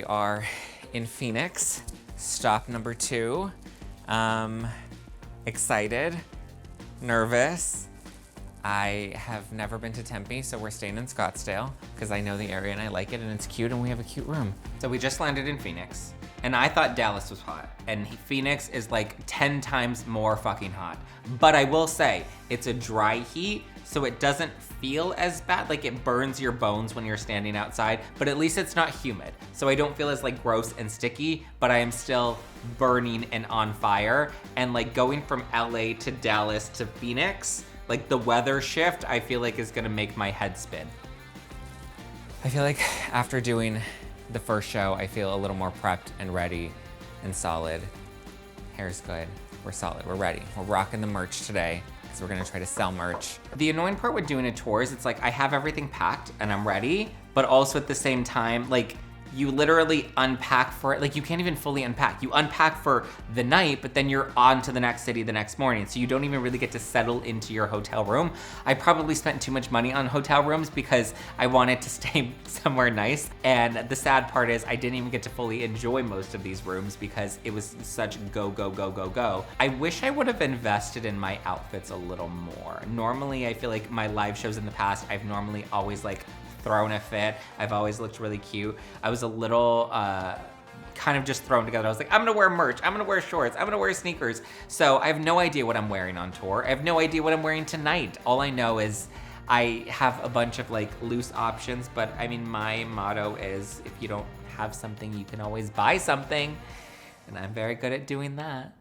are in Phoenix, stop number 2. Excited, nervous. I have never been to Tempe, so we're staying in Scottsdale because I know the area and I like it and it's cute and we have a cute room. So we just landed in Phoenix and I thought Dallas was hot and Phoenix is like 10 times more fucking hot. But I will say it's a dry heat, so it doesn't feel as bad. Like it burns your bones when you're standing outside, but at least it's not humid. So I don't feel as like gross and sticky, but I am still burning and on fire. And like going from LA to Dallas to Phoenix, like the weather shift, I feel like is gonna make my head spin. I feel like after doing the first show, I feel a little more prepped and ready and solid. Hair's good, we're solid, we're ready. We're rocking the merch today because we're gonna try to sell merch. The annoying part with doing a tour is it's like I have everything packed and I'm ready, but also at the same time, like you literally unpack for it. Like you can't even fully unpack. You unpack for the night, but then you're on to the next city the next morning. So you don't even really get to settle into your hotel room. I probably spent too much money on hotel rooms because I wanted to stay somewhere nice. And the sad part is I didn't even get to fully enjoy most of these rooms because it was such go, go, go, go, go. I wish I would have invested in my outfits a little more. Normally, I feel like my live shows in the past, I've normally always like thrown a fit. I've always looked really cute. I was a little kind of just thrown together. I was like, I'm gonna wear merch, I'm gonna wear shorts, I'm gonna wear sneakers. So I have no idea what I'm wearing on tour. I have no idea what I'm wearing tonight. All I know is I have a bunch of like loose options, but I mean, my motto is if you don't have something, you can always buy something. And I'm very good at doing that.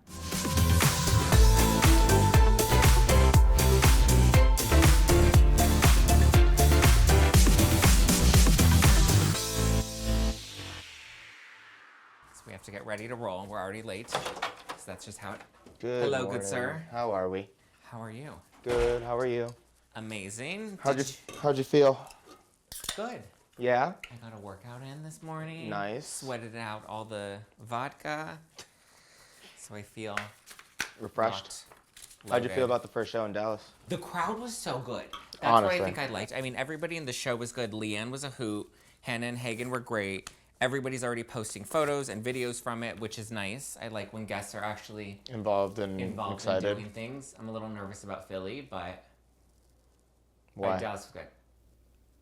We have to get ready to roll. We're already late, so that's just how it... Good Hello, morning. good sir. How are we? How are you? Good. How are you? Amazing. How'd you feel? Good. Yeah? I got a workout in this morning. Nice. Sweated out all the vodka, so I feel Refreshed? not How'd you loaded. feel about the first show in Dallas? The crowd was so good. That's Honestly. what I think I liked. I mean, everybody in the show was good. Leanne was a hoot. Hannah and Hagen were great. Everybody's already posting photos and videos from it, which is nice. I like when guests are actually Involved and excited. in doing things. I'm a little nervous about Philly, but Why? Dallas was good.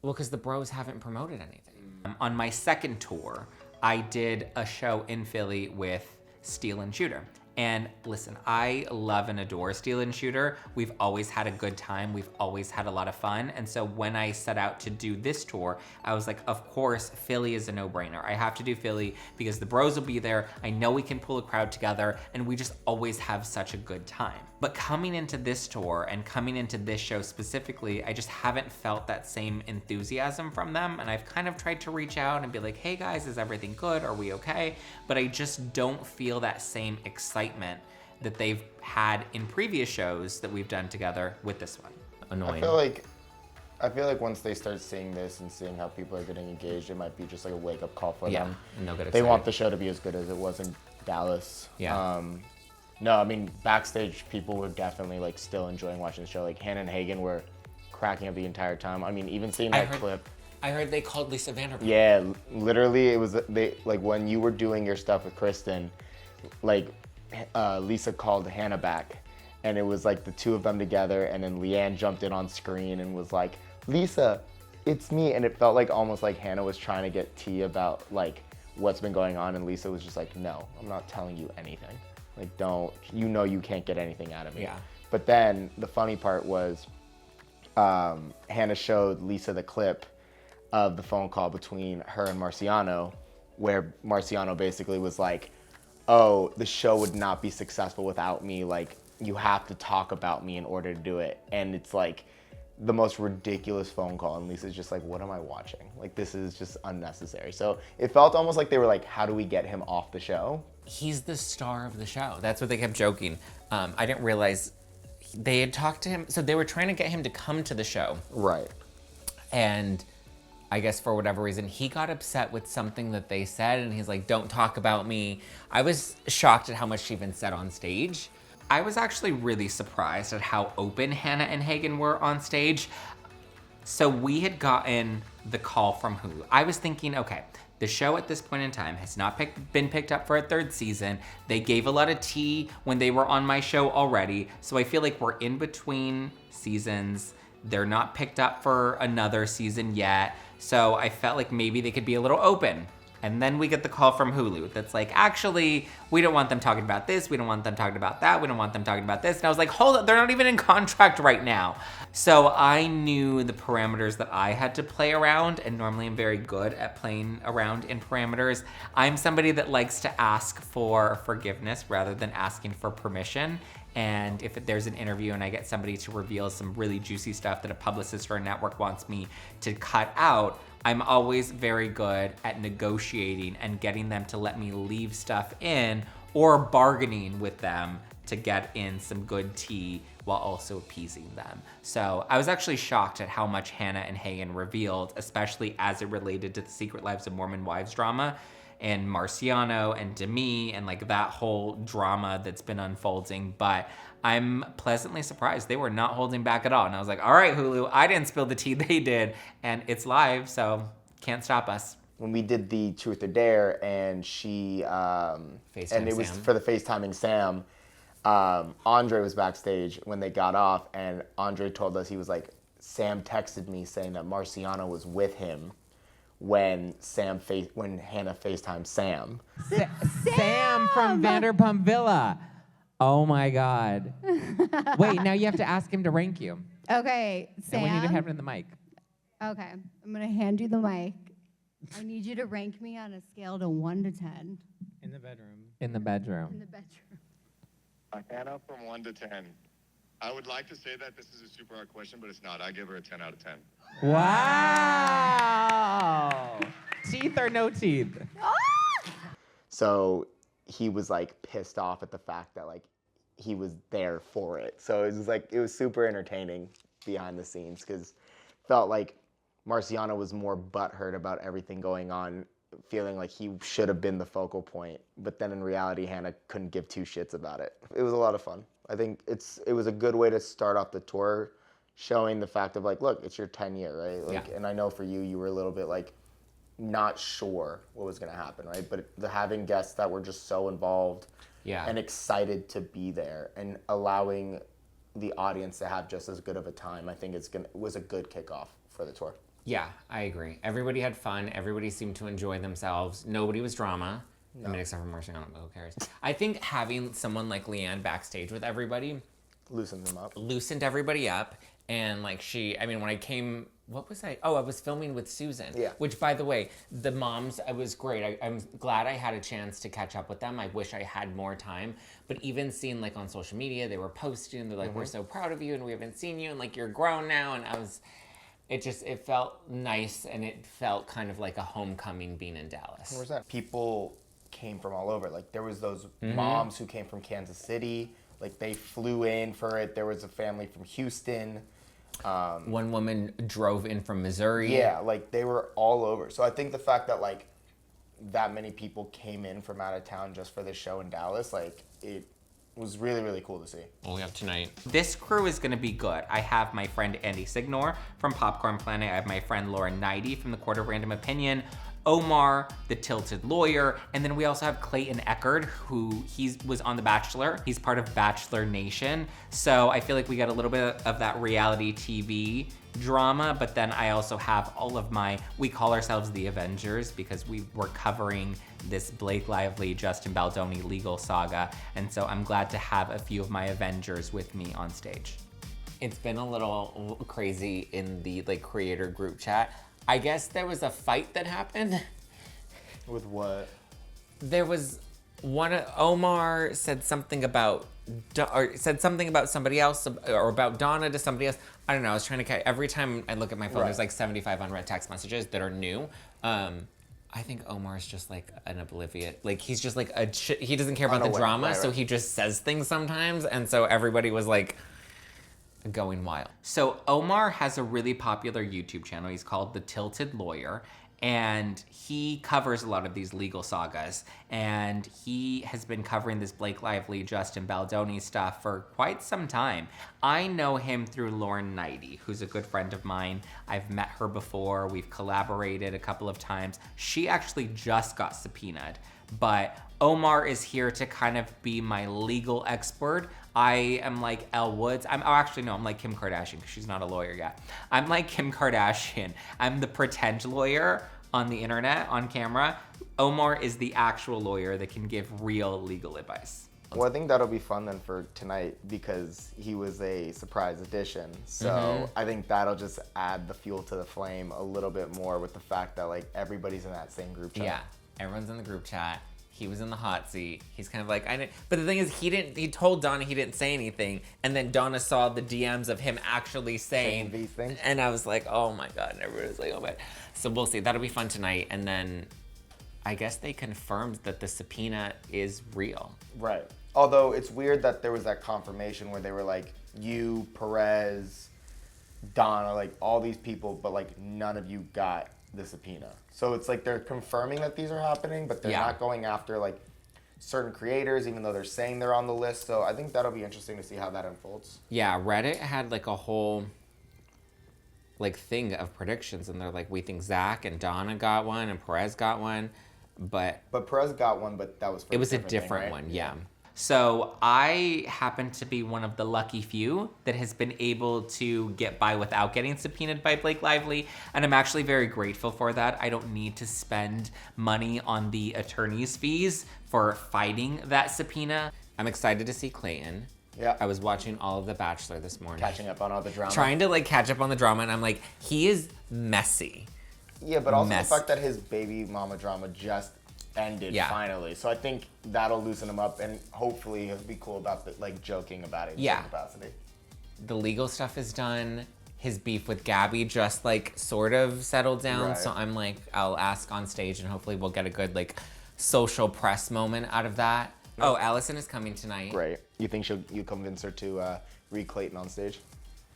Well, because the bros haven't promoted anything. On my second tour, I did a show in Philly with Steel and Shooter. And listen, I love and adore Steel and Shooter. We've always had a good time. We've always had a lot of fun. And so when I set out to do this tour, I was like, of course, Philly is a no-brainer. I have to do Philly because the bros will be there. I know we can pull a crowd together and we just always have such a good time. But coming into this tour and coming into this show specifically, I just haven't felt that same enthusiasm from them. And I've kind of tried to reach out and be like, hey guys, is everything good? Are we okay? But I just don't feel that same excitement that they've had in previous shows that we've done together with this one. Annoying. I feel like once they start seeing this and seeing how people are getting engaged, it might be just like a wake-up call for them. and they'll get They excited. want the show to be as good as it was in Dallas. Yeah. No, I mean, backstage, people were definitely like still enjoying watching the show. Like Hannah and Hagen were cracking up the entire time. I mean, even seeing that clip. I heard they called Lisa Vanderpump. Yeah, literally, it was they like when you were doing your stuff with Kristen, like Lisa called Hannah back, and it was like the two of them together, and then Leanne jumped in on screen and was like, "Lisa, it's me," and it felt like almost like Hannah was trying to get tea about like what's been going on, and Lisa was just like, "No, I'm not telling you anything. Like, don't, you know you can't get anything out of me." Yeah. But then the funny part was, Hannah showed Lisa the clip of the phone call between her and Marciano, where Marciano basically was like, oh, the show would not be successful without me. Like, you have to talk about me in order to do it. And it's like the most ridiculous phone call. And Lisa's just like, what am I watching? Like, this is just unnecessary. So it felt almost like they were like, how do we get him off the show? He's the star of the show. That's what they kept joking. I didn't realize they had talked to him. So they were trying to get him to come to the show. Right. And I guess for whatever reason, he got upset with something that they said, and he's like, don't talk about me. I was shocked at how much she even said on stage. I was actually really surprised at how open Hannah and Hagen were on stage. So we had gotten the call from Hulu. I was thinking, okay, the show at this point in time has not been picked up for a third season. They gave a lot of tea when they were on my show already. So I feel like we're in between seasons. They're not picked up for another season yet. So I felt like maybe they could be a little open. And then we get the call from Hulu that's like, actually, we don't want them talking about this. We don't want them talking about that. We don't want them talking about this. And I was like, hold up, they're not even in contract right now. So I knew the parameters that I had to play around, and normally I'm very good at playing around in parameters. I'm somebody that likes to ask for forgiveness rather than asking for permission. And if there's an interview and I get somebody to reveal some really juicy stuff that a publicist or a network wants me to cut out, I'm always very good at negotiating and getting them to let me leave stuff in or bargaining with them to get in some good tea while also appeasing them. So I was actually shocked at how much Hannah and Hagen revealed, especially as it related to the Secret Lives of Mormon Wives drama and Marciano and Demi and like that whole drama that's been unfolding. But I'm pleasantly surprised. They were not holding back at all. And I was like, all right, Hulu, I didn't spill the tea, they did. And it's live, so can't stop us. When we did the Truth or Dare and she, and it was Sam. for the FaceTiming Sam, Andre was backstage when they got off, and Andre told us, he was like, Sam texted me saying that Marciano was with him when Hannah FaceTimed Sam. Sam from Vanderpump Villa. Oh my God. Wait, now you have to ask him to rank you. Okay, Sam. And we need to have it in the mic. Okay, I'm gonna hand you the mic. I need you to rank me on a scale to 1 to 10. In the bedroom. In the bedroom. In the bedroom. Hannah from 1 to 10. I would like to say that this is a super hard question, but it's not. I give her a 10 out of 10. Wow. Teeth or no teeth? So he was like pissed off at the fact that like he was there for it. So it was like, it was super entertaining behind the scenes, because felt like Marciano was more butthurt about everything going on, feeling like he should have been the focal point. But then in reality, Hannah couldn't give two shits about it. It was a lot of fun. I think it was a good way to start off the tour, showing the fact of like, look, it's your 10 year, right? Like, Yeah. And I know for you, you were a little bit like not sure what was going to happen, right? But having guests that were just so involved and excited to be there and allowing the audience to have just as good of a time, I think was a good kickoff for the tour. Yeah, I agree. Everybody had fun. Everybody seemed to enjoy themselves. Nobody was drama. No. I mean, except for Marciano, but who cares? I think having someone like Leanne backstage with everybody Loosened them up. loosened everybody up. And like when I came, what was I? Oh, I was filming with Susan. Yeah. Which, by the way, the moms, it was great. I'm glad I had a chance to catch up with them. I wish I had more time. But even seeing like on social media, they were posting, they're like, we're so proud of you and we haven't seen you and like you're grown now. And it felt nice, and it felt kind of like a homecoming being in Dallas. 100%. People came from all over. Like there was those moms who came from Kansas City. Like they flew in for it. There was a family from Houston. One woman drove in from Missouri. Yeah, like they were all over. So I think the fact that like that many people came in from out of town just for this show in Dallas, like it was really, really cool to see. What we have tonight. This crew is gonna be good. I have my friend Andy Signore from Popcorn Planet. I have my friend Laura Neidigh from the Court of Random Opinion. Omar, the Tilted Lawyer, and then we also have Clayton Echard, who was on The Bachelor. He's part of Bachelor Nation. So I feel like we got a little bit of that reality TV drama, but then I also have all of we call ourselves the Avengers because we were covering this Blake Lively, Justin Baldoni legal saga, and so I'm glad to have a few of my Avengers with me on stage. It's been a little crazy in the like creator group chat. I guess there was a fight that happened. With what? There was Omar said something about somebody else or about Donna to somebody else. I don't know. I was trying to catch. Every time I look at my phone, there's like 75 unread text messages that are new. I think Omar's just like an oblivious, like he's just like he doesn't care about the drama, so he just says things sometimes, and so everybody was like going wild. So Omar has a really popular YouTube channel. He's called The Tilted Lawyer. and he covers a lot of these legal sagas. And he has been covering this Blake Lively, Justin Baldoni stuff for quite some time. I know him through Lauren Neidigh, who's a good friend of mine. I've met her before. We've collaborated a couple of times. She actually just got subpoenaed. But Omar is here to kind of be my legal expert. I am like Elle Woods. I'm like Kim Kardashian because she's not a lawyer yet. I'm like Kim Kardashian. I'm the pretend lawyer on the internet, on camera. Omar is the actual lawyer that can give real legal advice. Well, I think that'll be fun then for tonight because he was a surprise addition. So I think that'll just add the fuel to the flame a little bit more with the fact that like everybody's in that same group chat. Yeah, everyone's in the group chat. He was in the hot seat. He's kind of like, I didn't. But the thing is, he told Donna he didn't say anything, and then Donna saw the DMs of him actually saying these things. And I was like, oh my god! And everybody was like, oh my. So we'll see. That'll be fun tonight. And then, I guess they confirmed that the subpoena is real. Right. Although it's weird that there was that confirmation where they were like, you, Perez, Donna, like all these people, but like none of you got the subpoena. So it's like they're confirming that these are happening, but they're not going after like certain creators, even though they're saying they're on the list. So I think that'll be interesting to see how that unfolds. Yeah, Reddit had like a whole like thing of predictions, and they're like, we think Zack and Donna got one, and Perez got one, but Perez got one, but that was for it was a thing, different right? one. Yeah. So I happen to be one of the lucky few that has been able to get by without getting subpoenaed by Blake Lively. And I'm actually very grateful for that. I don't need to spend money on the attorney's fees for fighting that subpoena. I'm excited to see Clayton. Yeah. I was watching all of The Bachelor this morning. Catching up on all the drama. Trying to like catch up on the drama, and I'm like, he is messy. Yeah, but also Mess. the fact that his baby mama drama just ended finally. So I think that'll loosen him up, and hopefully he'll be cool about the, like joking about it in some capacity. The legal stuff is done. His beef with Gabby just like sort of settled down. Right. So I'm like, I'll ask on stage, and hopefully we'll get a good like social press moment out of that. Oh, Allison is coming tonight. Great. You think you convince her to read Clayton on stage?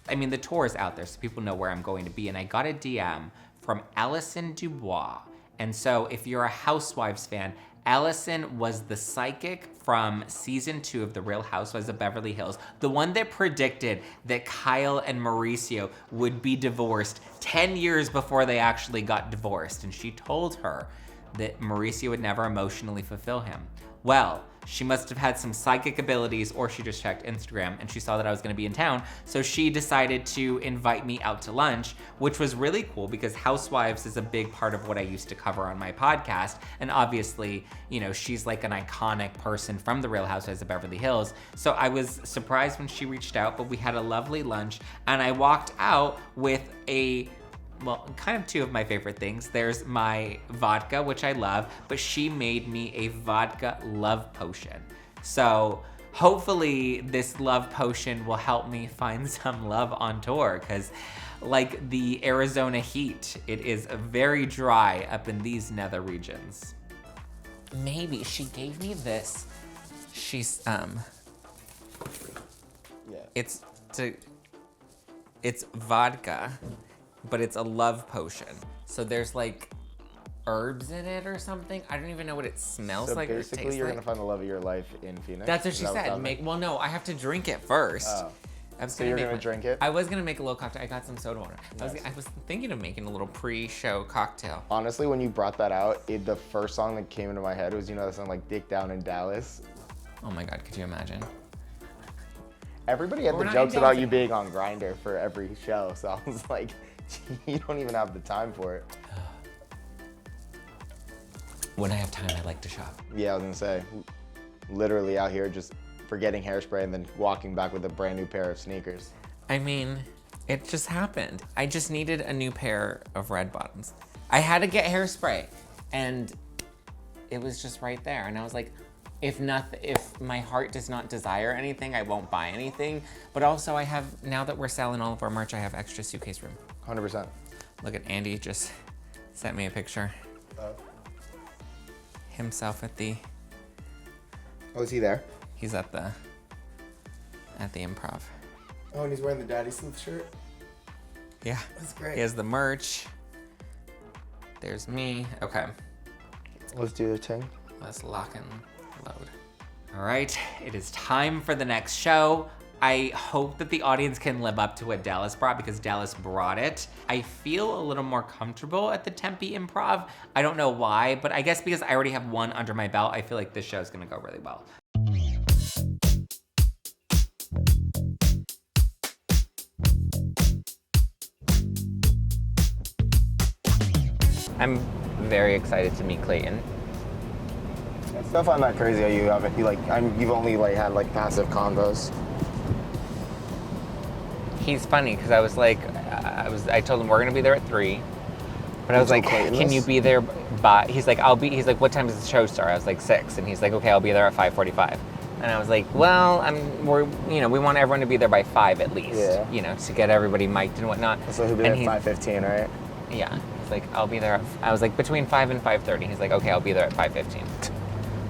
I mean, the tour is out there, so people know where I'm going to be. And I got a DM from Allison Dubois. And so if you're a Housewives fan, Allison was the psychic from season 2 of The Real Housewives of Beverly Hills, the one that predicted that Kyle and Mauricio would be divorced 10 years before they actually got divorced. And she told her that Mauricio would never emotionally fulfill him. Well, she must have had some psychic abilities, or she just checked Instagram and she saw that I was gonna be in town. So she decided to invite me out to lunch, which was really cool because Housewives is a big part of what I used to cover on my podcast. And obviously, you know, she's like an iconic person from The Real Housewives of Beverly Hills. So I was surprised when she reached out, but we had a lovely lunch, and I walked out with kind of 2 of my favorite things. There's my vodka, which I love, but she made me a vodka love potion. So hopefully this love potion will help me find some love on tour, because like the Arizona heat, it is very dry up in these nether regions. Maybe she gave me this. She's it's vodka, but it's a love potion. So there's like herbs in it or something. I don't even know what it smells like or tastes like. Basically, you're gonna find the love of your life in Phoenix. That's what she said. Well, no, I have to drink it first. Oh. So you're gonna drink it? I was gonna make a little cocktail. I got some soda water. Nice. I was thinking of making a little pre-show cocktail. Honestly, when you brought that out, the first song that came into my head was, that song like Dick Down in Dallas. Oh my God, could you imagine? Everybody had the jokes about you being on Grindr for every show, so I was like, you don't even have the time for it. When I have time, I like to shop. Yeah, I was gonna say, literally out here just forgetting hairspray and then walking back with a brand new pair of sneakers. I mean, it just happened. I just needed a new pair of red bottoms. I had to get hairspray, and it was just right there. And I was like, if my heart does not desire anything, I won't buy anything. But also I have, now that we're selling all of our merch, I have extra suitcase room. 100%. Look at Andy just sent me a picture. Himself at the... Oh, is he there? He's at the Improv. Oh, and he's wearing the Daddy Sleuth shirt? Yeah. That's great. He has the merch. There's me. Okay, Let's do the thing. let's lock and load. All right, it is time for the next show. I hope that the audience can live up to what Dallas brought because Dallas brought it. I feel a little more comfortable at the Tempe Improv. I don't know why, but I guess because I already have one under my belt, I feel like this show is gonna go really well. I'm very excited to meet Clayton. I still find that crazy how you've only like had like passive convos. He's funny because I was like, I told him we're gonna be there at 3, but I was like, can you be there by? He's like, he's like, what time does the show start? I was like 6, and he's like, okay, I'll be there at 5:45. And I was like, well, we want everyone to be there by 5 at least, to get everybody mic'd and whatnot. So he'll be there at 5:15, right? Yeah. He's like, I'll be there. I was like, between 5 and 5:30. He's like, okay, I'll be there at 5:15.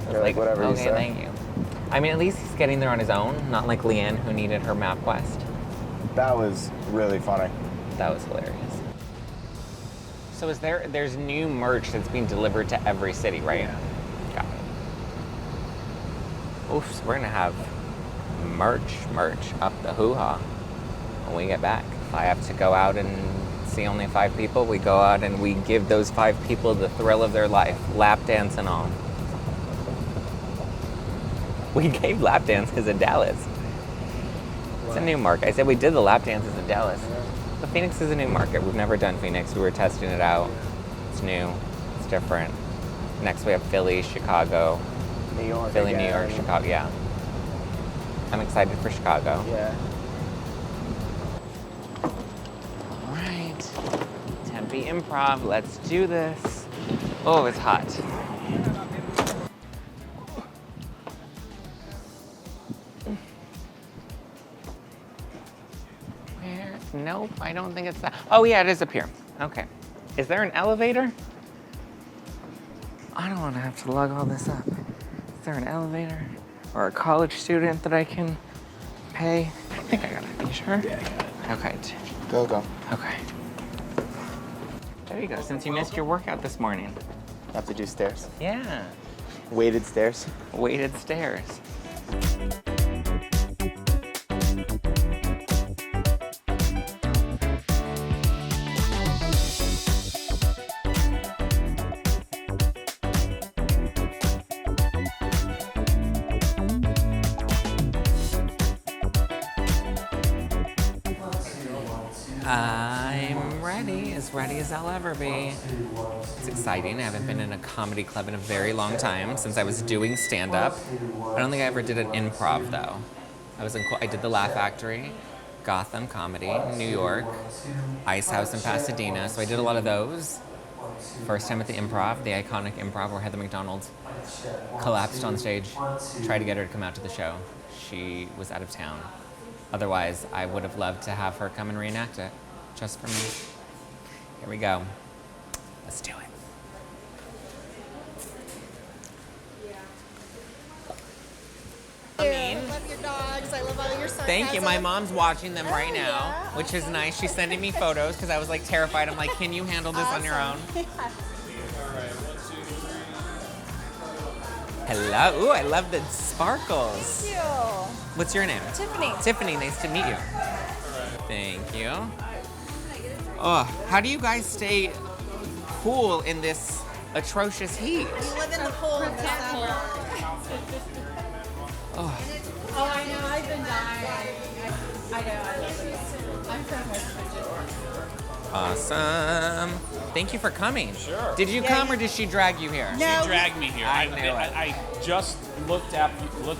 I was like, whatever you okay, say. thank you. I mean, at least he's getting there on his own, not like Leanne who needed her MapQuest. That was really funny. That was hilarious. So there's new merch that's being delivered to every city, right? Yeah. Got it. Oof, so we're gonna have merch up the hoo-ha when we get back. If I have to go out and see only 5 people, we go out and we give those 5 people the thrill of their life, lap dance and all. We gave lap dances in Dallas. It's a new market. I said we did the lap dances in Dallas. But Phoenix is a new market. We've never done Phoenix. We were testing it out. It's new. It's different. Next we have Philly, Chicago. New York. Philly, again. New York, Chicago. Yeah. I'm excited for Chicago. Yeah. All right. Tempe Improv. Let's do this. Oh, it's hot. Nope, I don't think it's that. Oh yeah, it is up here. Okay. Is there an elevator? I don't want to have to lug all this up. Is there an elevator? Or a college student that I can pay? I think I got it. You sure? Yeah, I got it. Okay. Go. Okay. There you go, since you missed your workout this morning. Have to do stairs. Yeah. Weighted stairs. Weighted stairs. I'm ready as I'll ever be. It's exciting. I haven't been in a comedy club in a very long time since I was doing stand-up. I don't think I ever did an improv though. I did the Laugh Factory, Gotham Comedy, New York, Ice House in Pasadena. So I did a lot of those. First time at the Improv, the iconic Improv where Heather McDonald collapsed on stage. Tried to get her to come out to the show. She was out of town. Otherwise, I would have loved to have her come and reenact it, just for me. Here we go. Let's do it. I love your dogs. I love all your sarcasm. Thank you. My mom's watching them right now, which is nice. She's sending me photos because I was like terrified. I'm like, can you handle this on your own? Hello. Ooh, I love the sparkles. Thank you. What's your name? Tiffany. Tiffany, nice to meet you. Thank you. Oh, how do you guys stay cool in this atrocious heat? We live in the pool in the summer. Oh. Oh, I know. I've been dying. I know. I love it. I'm from West Virginia. Awesome. Thank you for coming. Sure. Did you come or did she drag you here? No. She dragged me here. I knew it. I just looked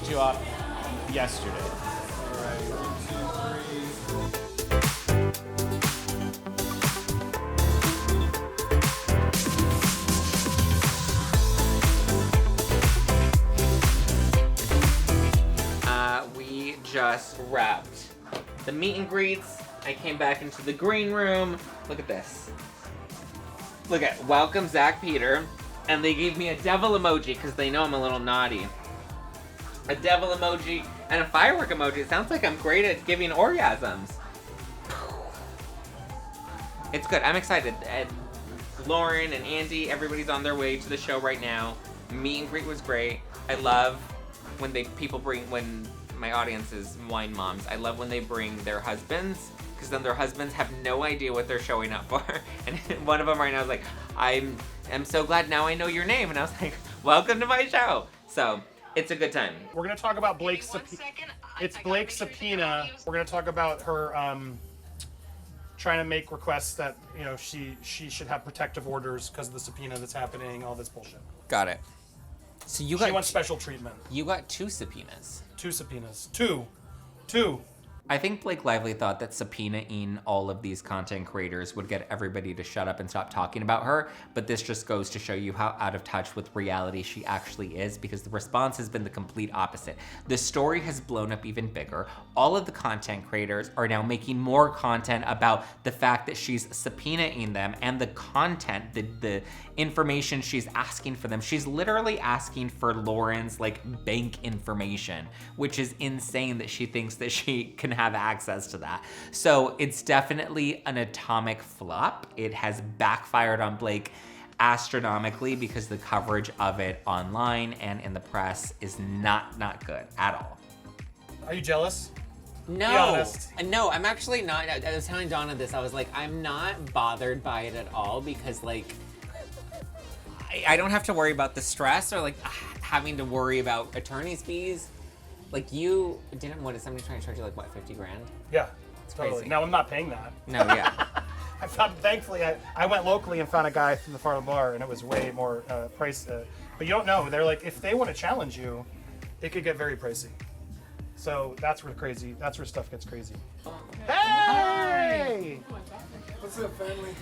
you up yesterday. We just wrapped the meet and greets. I came back into the green room. Look at this. Look at welcome Zack Peter. And they gave me a devil emoji because they know I'm a little naughty. A devil emoji and a firework emoji. It sounds like I'm great at giving orgasms. It's good. I'm excited. Lauren and Andy, everybody's on their way to the show right now. Meet and greet was great. I love when when my audience is wine moms, I love when they bring their husbands, because then their husbands have no idea what they're showing up for. And one of them right now is like, I'm so glad now I know your name. And I was like, welcome to my show. So it's a good time. We're going to talk about Blake's subpoena. It's Blake's subpoena. We're going to talk about her trying to make requests that, you know, she should have protective orders because of the subpoena that's happening, all this bullshit. Got it. So she wants special treatment. You got 2 subpoenas. 2 subpoenas. Two. I think Blake Lively thought that subpoenaing all of these content creators would get everybody to shut up and stop talking about her, but this just goes to show you how out of touch with reality she actually is, because the response has been the complete opposite. The story has blown up even bigger. All of the content creators are now making more content about the fact that she's subpoenaing them and the content, the information she's asking for them. She's literally asking for Lauren's like bank information, which is insane that she thinks that she can have access to that. So it's definitely an atomic flop. It has backfired on Blake astronomically because the coverage of it online and in the press is not good at all. Are you jealous? No, I'm actually not. I was telling Donna this. I was like, I'm not bothered by it at all because like, I don't have to worry about the stress or like having to worry about attorney's fees. Like you didn't, what is somebody trying to charge you like what, 50 grand? Yeah, It's totally. crazy. No, I'm not paying that. No, yeah. Thankfully, I went locally and found a guy from the Farlow bar, and it was way more price. But you don't know. They're like, if they want to challenge you, it could get very pricey. So that's where stuff gets crazy. Hey! What's up, family?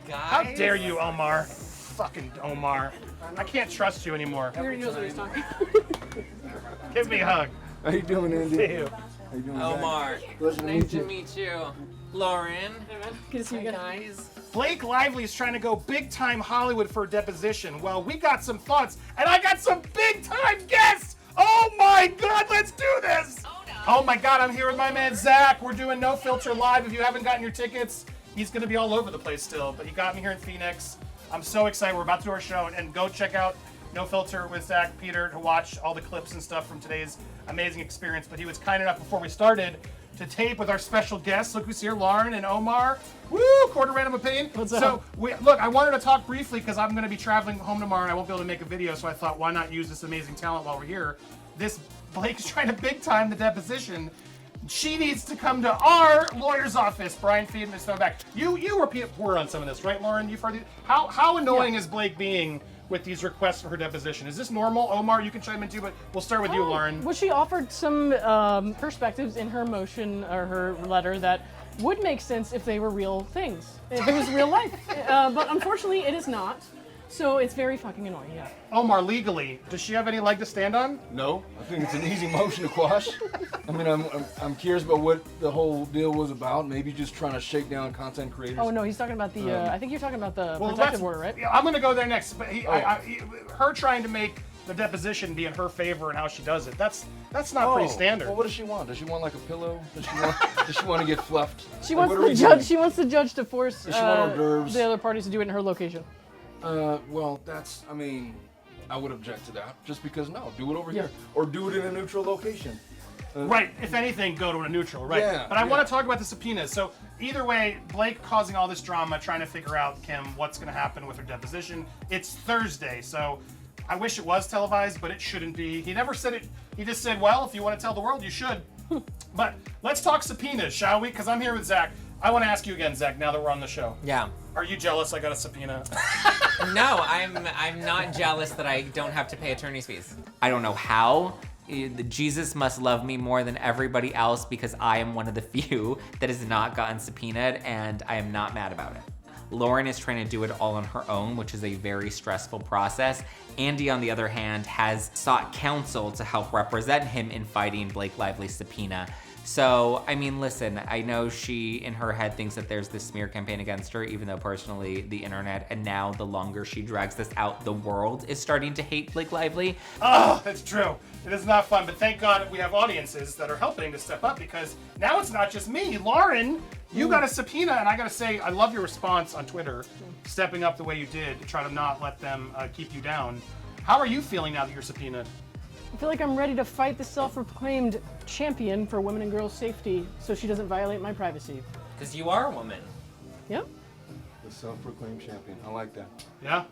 Guys. How dare you, Omar? Fucking Omar. I can't trust you anymore. He already knows what he's talking. Give me a hug. How you doing, Andy? See you. How you doing, Omar. Pleasure to Nice meet to you. meet you. Lauren. Good to see you again. Guys. Blake Lively is trying to go big time Hollywood for a deposition. Well, we got some thoughts, and I got some big time guests. Oh my God, let's do this! Oh my God, I'm here with my man Zack. We're doing No Filter Live. If you haven't gotten your tickets, he's gonna be all over the place still, but he got me here in Phoenix. I'm so excited. We're about to do our show, and go check out No Filter with Zack Peter to watch all the clips and stuff from today's amazing experience. But he was kind enough before we started to tape with our special guests. Look who's here, Lauren and Omar. Woo, quarter random opinion. What's up? So, look, I wanted to talk briefly because I'm going to be traveling home tomorrow and I won't be able to make a video. So I thought, why not use this amazing talent while we're here? This Blake's trying to big time the deposition. She needs to come to our lawyer's office. Brian Feedman is coming back. You were on some of this, right, Lauren? You've heard it. How annoying is Blake being with these requests for her deposition? Is this normal? Omar, you can chime in too, but we'll start with you, Lauren. Well, she offered some perspectives in her motion or her letter that would make sense if they were real things, if it was real life. But unfortunately, it is not. So it's very fucking annoying, yeah. Omar, legally, does she have any leg to stand on? No, I think it's an easy motion to quash. I mean, I'm curious about what the whole deal was about. Maybe just trying to shake down content creators. Oh no, he's talking about the. I think you're talking about the Well, protective order, right? Yeah, I'm going to go there next. But her trying to make the deposition be in her favor and how she does it. That's not pretty standard. Well, what does she want? Does she want like a pillow? Does she want to get fluffed? She Like, wants what are the we judge. doing? She wants the judge to force Does she want hors d'oeuvres? the other parties to do it in her location. Well, I mean, I would object to that. Just because, no, do it over here. Or do it in a neutral location. Right, if anything, go to a neutral, right? Yeah, But I want to talk about the subpoenas. So either way, Blake causing all this drama, trying to figure out, Kim, what's going to happen with her deposition. It's Thursday, so I wish it was televised, but it shouldn't be. He never said it. He just said, well, if you want to tell the world, you should. But let's talk subpoenas, shall we? Because I'm here with Zack. I want to ask you again, Zack, now that we're on the show. Yeah. Are you jealous I got a subpoena? No, I'm not jealous that I don't have to pay attorney's fees. I don't know how. Jesus must love me more than everybody else because I am one of the few that has not gotten subpoenaed, and I am not mad about it. Lauren is trying to do it all on her own, which is a very stressful process. Andy, on the other hand, has sought counsel to help represent him in fighting Blake Lively's subpoena. So, I mean, listen, I know she, in her head, thinks that there's this smear campaign against her, even though personally, the internet, and now the longer she drags this out, the world is starting to hate Blake Lively. Oh, that's true. It is not fun, but thank God we have audiences that are helping to step up because now it's not just me. Lauren, you got a subpoena, and I got to say, I love your response on Twitter. stepping up the way you did to try to not let them keep you down. How are you feeling now that you're subpoenaed? I feel like I'm ready to fight the self-proclaimed champion for women and girls' safety so she doesn't violate my privacy. Because you are a woman. Yep. The self-proclaimed champion. I like that. Yeah,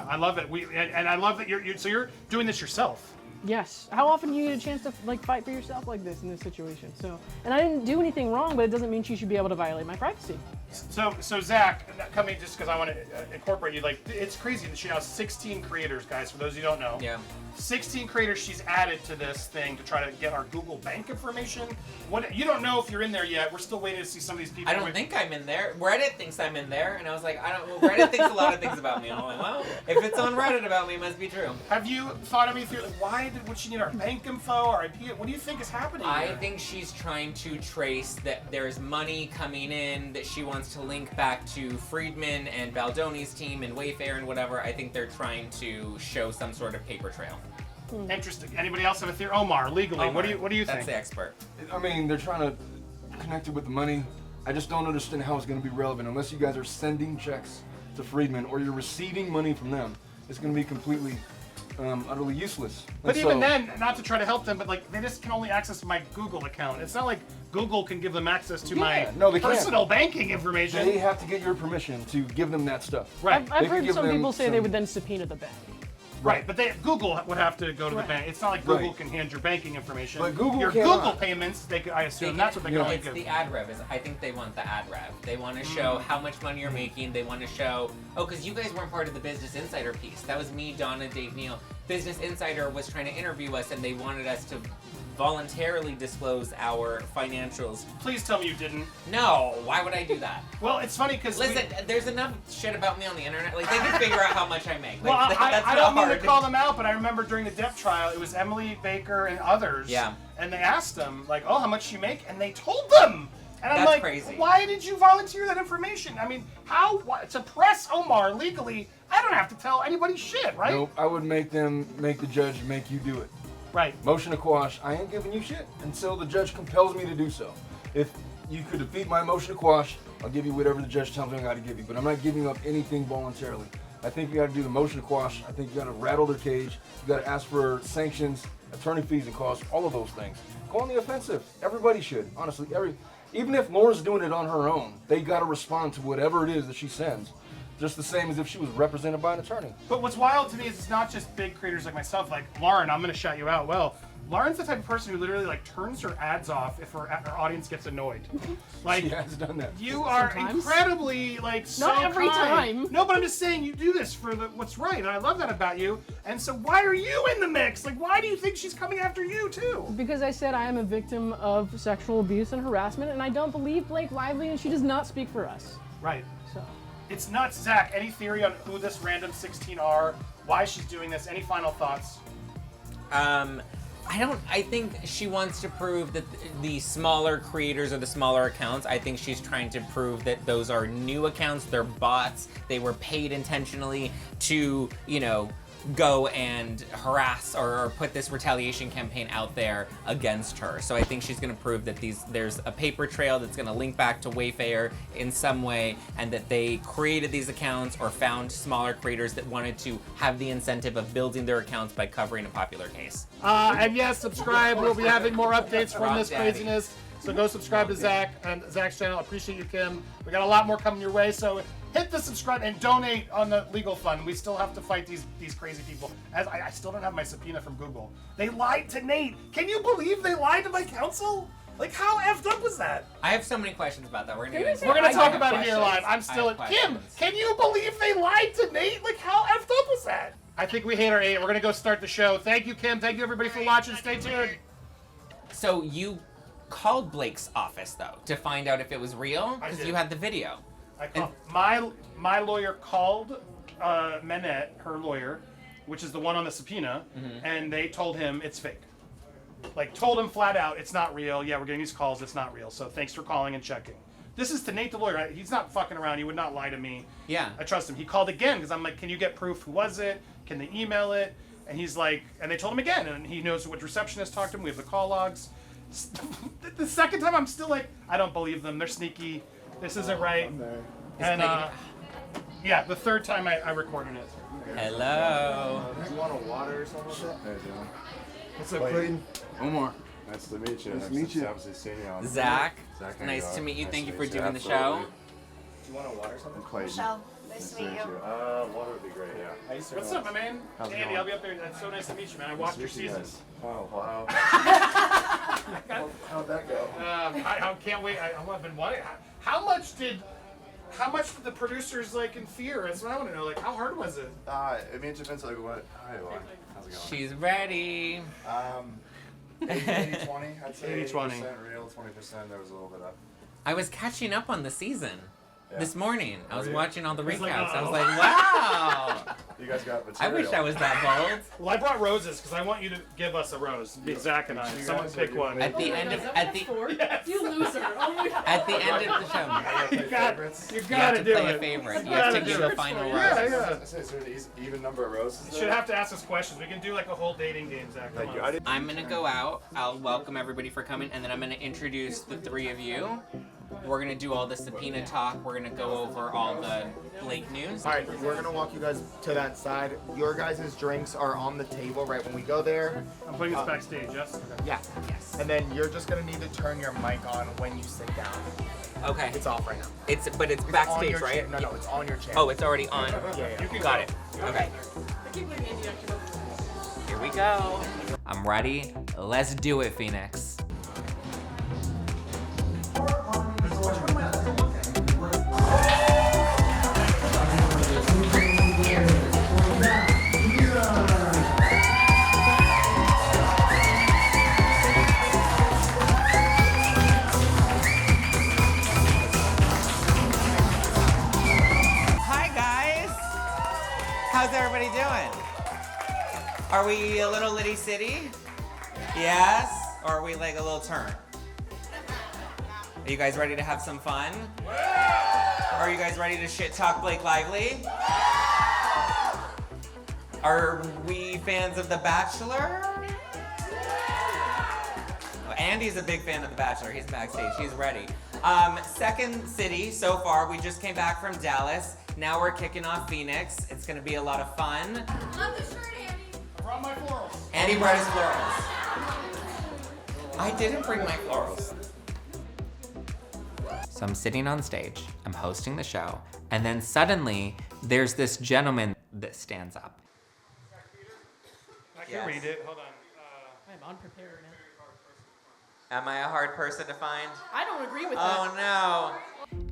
I love it. And I love that you're doing this yourself. Yes. How often do you get a chance to like fight for yourself like this in this situation? So, and I didn't do anything wrong, but it doesn't mean she should be able to violate my privacy. So Zack, coming just because I want to incorporate you, like it's crazy that she has 16 creators, guys. For those who don't know, Yeah. 16 creators she's added to this thing to try to get our Google Bank information. What you don't know if you're in there yet. We're still waiting to see some of these people. I don't think I'm in there. Reddit thinks I'm in there, and I was like, well, Reddit thinks a lot of things about me. And I'm like, well, if it's on Reddit about me, it must be true. Have you thought of anything? Like, would she need our bank info, our IP? What do you think is happening I here? think she's trying to trace that there's money coming in that she wants to link back to Friedman and Baldoni's team and Wayfair and whatever. I think they're trying to show some sort of paper trail. Interesting. Anybody else have a theory? Omar, legally, Omar, what do you think? That's the expert. I mean, they're trying to connect it with the money. I just don't understand how it's going to be relevant unless you guys are sending checks to Friedman or you're receiving money from them. It's going to be completely, utterly useless. But And even so- then, not to try to help them, but like they just can only access my Google account. It's not like Google can give them access to my No, they can't. personal banking information. They have to get your permission to give them that stuff. Right. I've They could heard give some them people say they some- would then subpoena the bank. Right, but Google would have to go to the Right. bank. It's not like Google Right. can hand your banking information. But Google your cannot. Google payments, they could, I assume that's what they can only It's give. the ad rev. I think they want the ad rev. They want to show how much money you're making. They want to show, because you guys weren't part of the Business Insider piece. That was me, Donna, Dave, Neal. Business Insider was trying to interview us, and they wanted us to voluntarily disclose our financials. Please tell me you didn't. No, why would I do that? Well, it's funny because Listen, there's enough shit about me on the internet. Like, they can figure out how much I make. Like, well, that's I not don't mean hard. to call them out, but I remember during the Depp trial, it was Emily Baker and others. Yeah. And they asked them, like, oh, how much you make? And they told them. And I'm That's like, crazy. why did you volunteer that information? I mean, to press Omar legally, I don't have to tell anybody shit, right? Nope, I would make the judge make you do it. Right. Motion to quash, I ain't giving you shit until the judge compels me to do so. If you could defeat my motion to quash, I'll give you whatever the judge tells me I gotta give you, but I'm not giving up anything voluntarily. I think you gotta do the motion to quash, I think you gotta rattle their cage, you gotta ask for sanctions, attorney fees and costs, all of those things. Go on the offensive. Everybody should, honestly. Even if Laura's doing it on her own, they gotta respond to whatever it is that she sends. Just the same as if she was represented by an attorney. But what's wild to me is it's not just big creators like myself, like Lauren, I'm gonna shout you out. Well, Lauren's the type of person who literally like turns her ads off if her audience gets annoyed. Like She has done that. you are Sometimes. incredibly like so Not every kind. time. No, but I'm just saying you do this for what's right, and I love that about you. And so why are you in the mix? Like why do you think she's coming after you too? Because I said I am a victim of sexual abuse and harassment, and I don't believe Blake Lively, and she does not speak for us. Right. So. It's nuts, Zach. Any theory on who this random 16 are? Why she's doing this? Any final thoughts? I think she wants to prove that the smaller creators or the smaller accounts, I think she's trying to prove that those are new accounts, they're bots, they were paid intentionally to, go and harass or put this retaliation campaign out there against her. So I think she's going to prove that there's a paper trail that's going to link back to Wayfair in some way, and that they created these accounts or found smaller creators that wanted to have the incentive of building their accounts by covering a popular case. And yes, subscribe. We'll be having more updates from Rock this Daddy. craziness. So go subscribe to Zach and Zach's channel. Appreciate you, Kim. We got a lot more coming your way. So hit the subscribe and donate on the legal fund. We still have to fight these crazy people. As I still don't have my subpoena from Google. They lied to Nate. Can you believe they lied to my counsel? Like how effed up was that? I have so many questions about that. We're gonna Talk about it here live. I'm still at Kim. Can you believe they lied to Nate? Like how effed up was that? I think we hate our 8. We're gonna go start the show. Thank you, Kim. Thank you everybody for watching. Stay tuned. So you called Blake's office though to find out if it was real I because did. you had the video. My lawyer called Manette, her lawyer, which is the one on the subpoena, and they told him it's fake. Like told him flat out it's not real. Yeah, we're getting these calls. It's not real. So thanks for calling and checking. This is to Nate the lawyer. He's not fucking around. He would not lie to me. Yeah. I trust him. He called again because I'm like, can you get proof? Who was it? Can they email it? And he's like, and they told him again, and he knows which receptionist talked to him. We have the call logs. The second time, I'm still like, I don't believe them. They're sneaky. This isn't right. And Yeah, the third time I recorded it. Hello. Do you want a water or something like that? Hey, Dylan. What's up, Clayton? Omar. Nice to meet you. Nice to meet you. Obviously seeing you on Zach, Zack, nice to meet you. Nice Thank to you for meet doing the Absolutely. show. Do you want a water or something? Clayton. Michelle, nice to meet you. Water would be great, yeah. What's up, my man? How's it Andy, going? I'll be up there. It's so nice to meet you, man. I watched your Nice to meet you seasons. guys. Oh, wow. How'd that go? I can't wait. I've been wanting. How much did the producers like in fear? That's what I want to know. Like, how hard was it? I mean, it depends like what. Hi, Lauren. How's it going? She's ready. 80-20, I'd say 80-20. 80% real, 20% there was a little bit of. I was catching up on the season Yeah. this morning. I was Were you? watching all the It's like, recaps. I was oh. like, wow. You guys got I material. wish I was that bold. Well, I brought roses because I want you to give us a rose. Zack and I. You Someone guys pick are doing one. it. At the end of You loser. Oh my God. at the end of the show, You got favorites? You you have gotta to do play it. a favorite. You You have to gotta give do a it. final rose. Yeah. Is there an even number of roses? You should have to ask us questions. We can do like a whole dating game, Zack. Come Thank you. on. I didn't. I'm gonna go out. I'll welcome everybody for coming, and then I'm gonna introduce the three of you. We're gonna do all the subpoena talk. We're gonna go over all the Blake news. All right, we're gonna walk you guys to that side. Your guys' drinks are on the table right when we go there. I'm putting this backstage, yes? Yeah. Yes. And then you're just gonna need to turn your mic on when you sit down. Okay. It's off right now. It's but it's It's on backstage, your right? No, it's on your channel. Oh, it's already on. Yeah. You can Got go. it. Okay. I keep blaming Andy Signore. Here we go. I'm ready. Let's do it, Phoenix. Hi, guys. How's everybody doing? Are we a little Liddy City? Yes? Or are we like a little turn? Are you guys ready to have some fun? Are you guys ready to shit talk Blake Lively? Are we fans of The Bachelor? Well, Andy's a big fan of The Bachelor. He's backstage. He's ready. Second city so far. We just came back from Dallas. Now we're kicking off Phoenix. It's gonna be a lot of fun. Love the shirt, Andy. I brought my florals. Andy brought his florals. I didn't bring my florals. So I'm sitting on stage, I'm hosting the show, and then suddenly there's this gentleman that stands up. I can Yes. read it. Hold on. I'm unprepared. Am I a hard person to find? I don't agree with Oh no.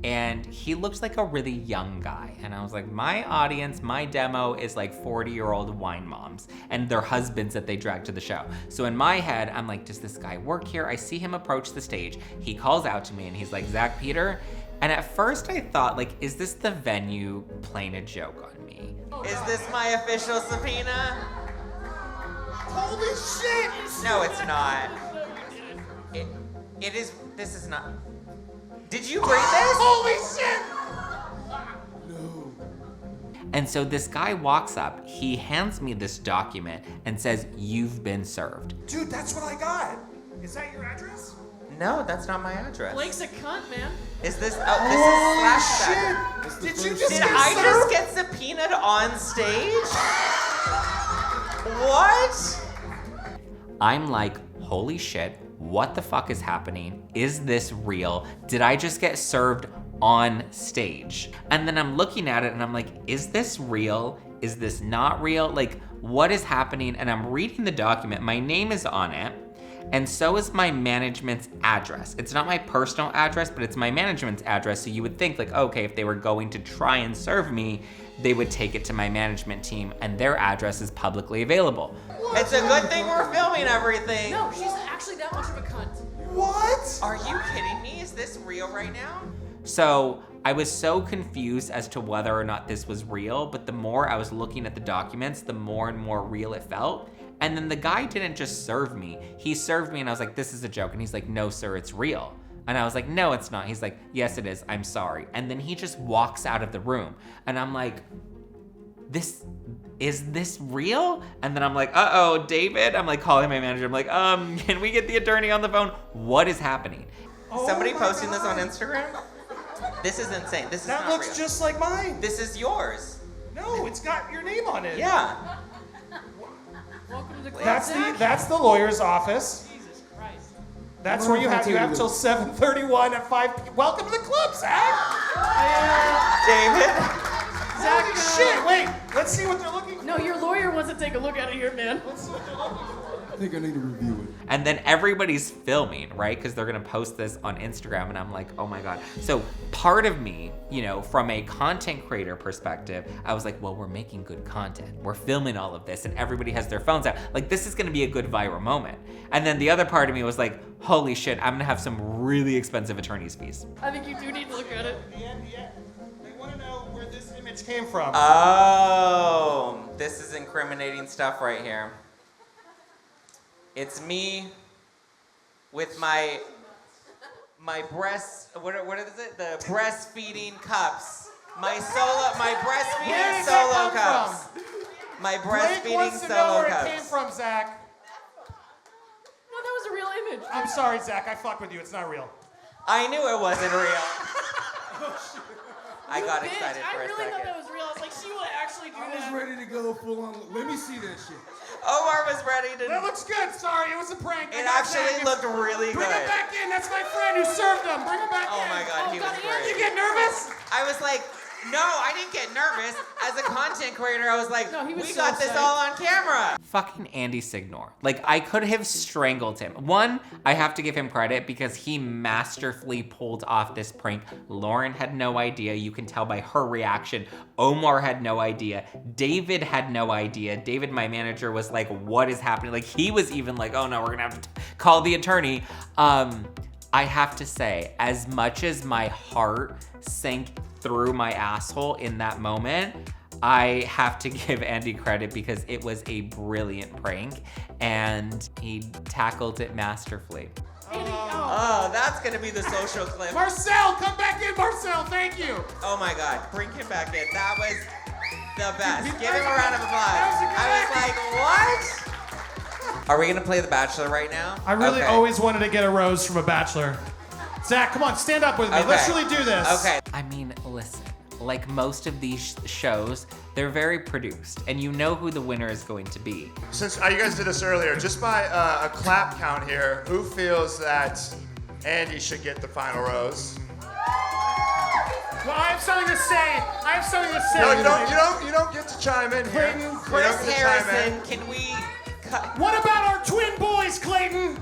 And he looks like a really young guy. And I was like, my audience, my demo is like 40-year-old wine moms and their husbands that they drag to the show. So in my head, I'm like, does this guy work here? I see him approach the stage. He calls out to me and he's like, Zack Peter. And at first I thought, like, is this the venue playing a joke on me? Is this my official subpoena? Holy shit! No, it's not. It is, this is not. Did you bring this? Holy shit! And so this guy walks up, he hands me this document and says, you've been served. Dude, that's what I got. Is that your address? No, that's not my address. Blake's a cunt, man. Is this, oh, this is Flashback. Did you just Did get I served? just get subpoenaed on stage? What? I'm like, holy shit, what the fuck is happening? Is this real? Did I just get served on stage? And then I'm looking at it and I'm like, is this real? Is this not real? Like, what is happening? And I'm reading the document. My name is on it. And so is my management's address. It's not my personal address, but it's my management's address. So you would think like, okay, if they were going to try and serve me, they would take it to my management team and their address is publicly available. It's a good thing we're filming everything. No, she's actually that much of a cunt. What? Are you kidding me? Is this real right now? So I was so confused as to whether or not this was real, but the more I was looking at the documents, the more and more real it felt. And then the guy didn't just serve me. He served me and I was like, this is a joke. And he's like, no, sir, it's real. And I was like, no, it's not. He's like, yes, it is. I'm sorry. And then he just walks out of the room. And I'm like, is this real? And then I'm like, uh-oh, David. I'm like calling my manager. I'm like, can we get the attorney on the phone? What is happening? Somebody posting this on Instagram? This is insane. This is That not looks real. just like mine. This is yours. No, it's got your name on it. Yeah. Welcome to That's the lawyer's office. Jesus Christ. That's where you have till 7:31 at 5. Welcome to the club, Zach. David. Holy shit! Wait, let's see what they're looking for. No, your lawyer wants to take a look at it here, man. Let's see what they're looking for. I think I need to review it. And then everybody's filming, right? Because they're gonna post this on Instagram, and I'm like, oh my god. So part of me, you know, from a content creator perspective, I was like, well, we're making good content. We're filming all of this, and everybody has their phones out. Like, this is gonna be a good viral moment. And then the other part of me was like, holy shit, I'm gonna have some really expensive attorney's fees. I think you do need to look at it. They want to know where this image came from. Oh, this is incriminating stuff right here. It's me with my breast, what is it? The breastfeeding cups. My breastfeeding Where did that solo come cups. from? My Blake breastfeeding wants to know solo where cups. it came from, Zach. No, that was a real image. I'm sorry, Zach. I fuck with you. It's not real. I knew it wasn't real. I got Bitch, excited for I a really thought second. that was real. I was like, she will actually do I that. was ready to go full on. Let me see that shit. Omar was ready to. That looks good. Sorry, it was a prank. It actually looked really Bring him good. back in. That's my friend who served him. Bring him back in. Oh my god, he was great. You get nervous? I was like, no, I didn't get nervous. As a content creator, I was like, No, he was we so got this psyched. all on camera. Fucking Andy Signore. Like, I could have strangled him. One, I have to give him credit because he masterfully pulled off this prank. Lauren had no idea. You can tell by her reaction. Omar had no idea. David had no idea. David, my manager, was like, what is happening? Like, he was even like, oh no, we're gonna have to call the attorney. I have to say, as much as my heart sank through my asshole in that moment, I have to give Andy credit because it was a brilliant prank and he tackled it masterfully. Oh, that's gonna be the social clip. Marcel, come back in, Marcel. Thank you. Oh my god, bring him back in. That was the best. Give him a round of applause. I was like, what? Are we gonna play The Bachelor right now? I really Okay. always wanted to get a rose from a bachelor. Zach, come on, stand up with me. Okay. Let's really do this. Okay. I mean, listen, like most of these shows, they're very produced, and you know who the winner is going to be. Since you guys did this earlier, just by a clap count here, who feels that Andy should get the final rose? Well, I have something to say. No, you don't get to chime in here. Clayton, You don't Chris get to chime in. Harrison, can we cut? What about our twin boys, Clayton?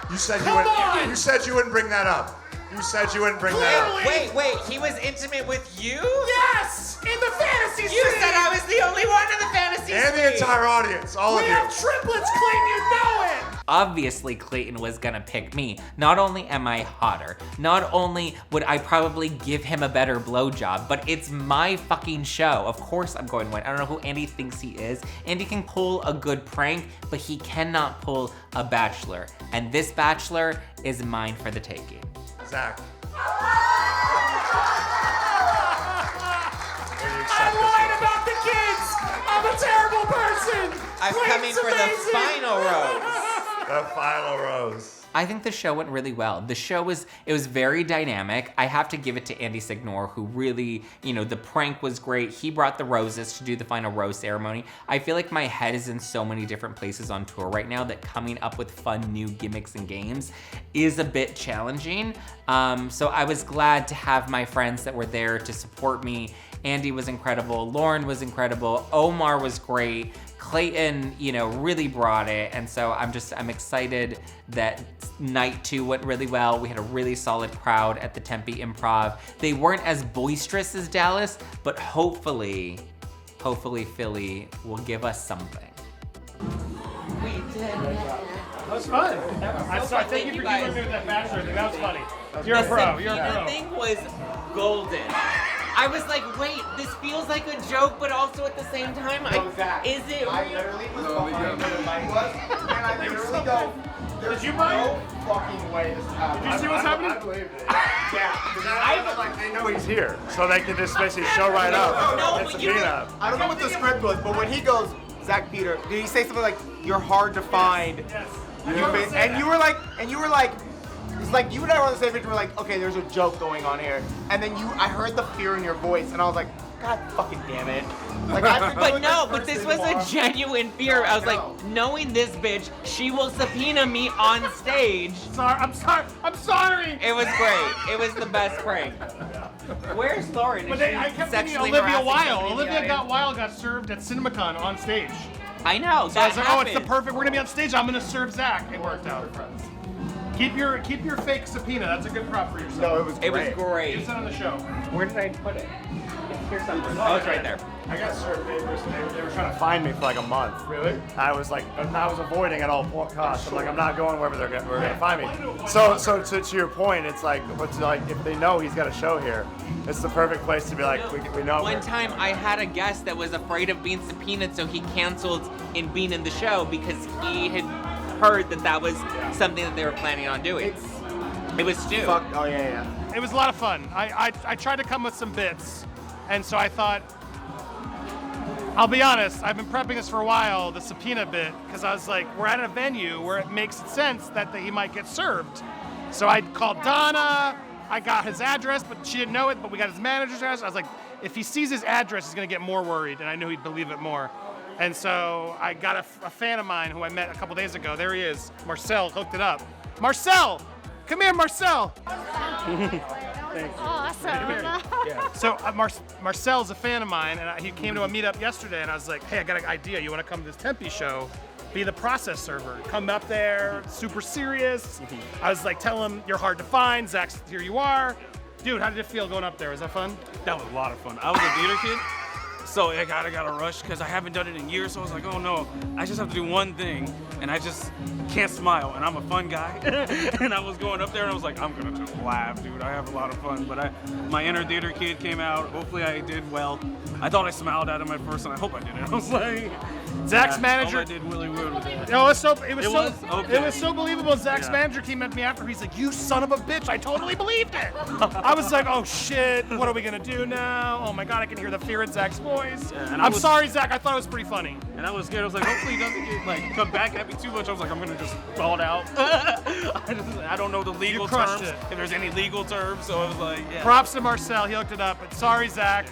You said Come on! you said you wouldn't bring that up. You said you wouldn't bring that up. Wait, he was intimate with you? Yes! In the fantasy You suite! said I was the only one in the fantasy And the suite. entire audience, all We of you. have triplets, Clayton, you know it! Obviously, Clayton was gonna pick me. Not only am I hotter, not only would I probably give him a better blowjob, but it's my fucking show. Of course I'm going to win. I don't know who Andy thinks he is. Andy can pull a good prank, but he cannot pull a bachelor. And this bachelor is mine for the taking. Zach. I lied about the kids! I'm a terrible person! I'm coming Clayton's for the amazing. final rose. The final rose. I think the show went really well. The show was very dynamic. I have to give it to Andy Signore, who really, the prank was great. He brought the roses to do the final rose ceremony. I feel like my head is in so many different places on tour right now that coming up with fun new gimmicks and games is a bit challenging. So I was glad to have my friends that were there to support me. Andy was incredible. Lauren was incredible. Omar was great. Clayton, really brought it. And so I'm excited that night 2 went really well. We had a really solid crowd at the Tempe Improv. They weren't as boisterous as Dallas, but hopefully Philly will give us something. We did it. That was fun. I'm sorry. Thank you for giving me that bachelor thing. That was funny. You're a pro. You're a pro. The thing was golden. I was like, wait, this feels like a joke, but also at the same time, is it real? I literally was behind the mic, and I literally go, there's no fucking way this happened. Did you see what's happening? I believed it. Yeah, because they know he's here, so they can just basically show right up. It's a beat-up. I don't know what the script was, but when he goes, Zach Peter, did he say something like, "You're hard to find"? Yes. And you were like, It's like you and I were on the same page. We're like, okay, there's a joke going on here, and then I heard the fear in your voice, and I was like, God fucking damn it! Like, But this was a genuine fear. I was like, knowing this bitch, she will subpoena me on stage. I'm sorry. It was great. It was the best prank. Where's Lauren? But I kept thinking Olivia Wilde. Olivia Wilde got served at CinemaCon on stage. I know. So I was like, oh, it's the perfect. We're gonna be on stage. I'm gonna serve Zack. It worked out. Keep your fake subpoena. That's a good prop for yourself. No, it was great. Use it on the show. Where did I put it? Here's something. Oh, it's right there. I got served papers and they were trying to find me for like a month. Really? I was avoiding at all costs. I'm like, I'm not going wherever we're gonna find me. So to your point, it's like, if they know he's got a show here, it's the perfect place to be like, we know. One time I had a guest that was afraid of being subpoenaed, so he canceled in being in the show because he had heard that was something that they were planning on doing. It was Stu. Oh yeah. It was a lot of fun. I tried to come with some bits, and so I thought, I'll be honest, I've been prepping this for a while, the subpoena bit, because I was like, we're at a venue where it makes sense that he might get served. So I called Donna, I got his address, but she didn't know it, but we got his manager's address. I was like, if he sees his address, he's gonna get more worried, and I knew he'd believe it more. And so I got a fan of mine who I met a couple days ago. There he is. Marcel hooked it up. Marcel! Come here, Marcel! Awesome. So Marcel's a fan of mine, and he came to a meetup yesterday, and I was like, hey, I got an idea. You want to come to this Tempe show? Be the process server. Come up there, super serious. I was like, tell him you're hard to find. Zack's, here you are. Dude, how did it feel going up there? Was that fun? That was a lot of fun. I was a theater kid, so I gotta rush because I haven't done it in years. So I was like, oh no, I just have to do one thing, and I just can't smile, and I'm a fun guy. And I was going up there, and I was like, I'm gonna just laugh, dude. I have a lot of fun. But my inner theater kid came out. Hopefully, I did well. I thought I smiled at him at first, and I hope I did. I was like, Zack's manager. I did really well with that. No, it was so believable. Zack's Yeah. manager came up to me after. He's like, "You son of a bitch! I totally believed it." I was like, "Oh shit! What are we gonna do now? Oh my god! I can hear the fear in Zack's voice." Yeah, and I'm sorry, Zack. I thought it was pretty funny. And I was scared. I was like, hopefully he doesn't come back at me too much. I was like, I'm gonna just call it out. I don't know the legal crushed terms. it. If there's any legal terms, so I was like, yeah. Props to Marcel. He hooked it up. But sorry, Zack.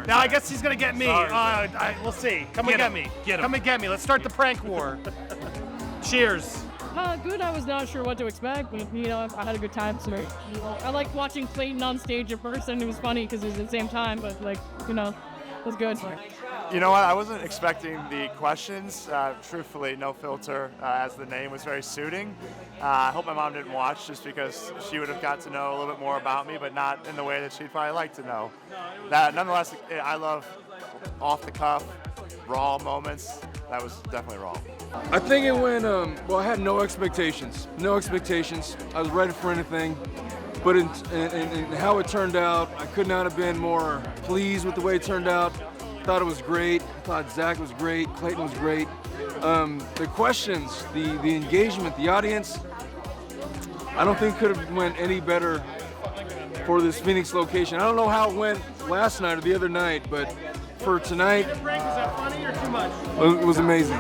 Now I guess he's gonna get me. Sorry, We'll see. Come and get me. Get him. Come and get me. Let's start the prank war. Cheers. Good. I was not sure what to expect, but I had a good time. So I liked watching Clayton on stage in person. It was funny because it was at the same time, but it was good. You know what? I wasn't expecting the questions. Truthfully, no filter, as the name was very suiting. I hope my mom didn't watch just because she would have got to know a little bit more about me, but not in the way that she'd probably like to know. Nonetheless, I love off-the-cuff, raw moments. That was definitely raw. I think it went, I had no expectations. No expectations. I was ready for anything. But in how it turned out, I could not have been more pleased with the way it turned out. Thought it was great. Thought Zack was great. Clayton was great. The questions, the engagement, the audience, I don't think could have went any better for this Phoenix location. I don't know how it went last night or the other night, but for tonight, Was that funny or too much? it was amazing.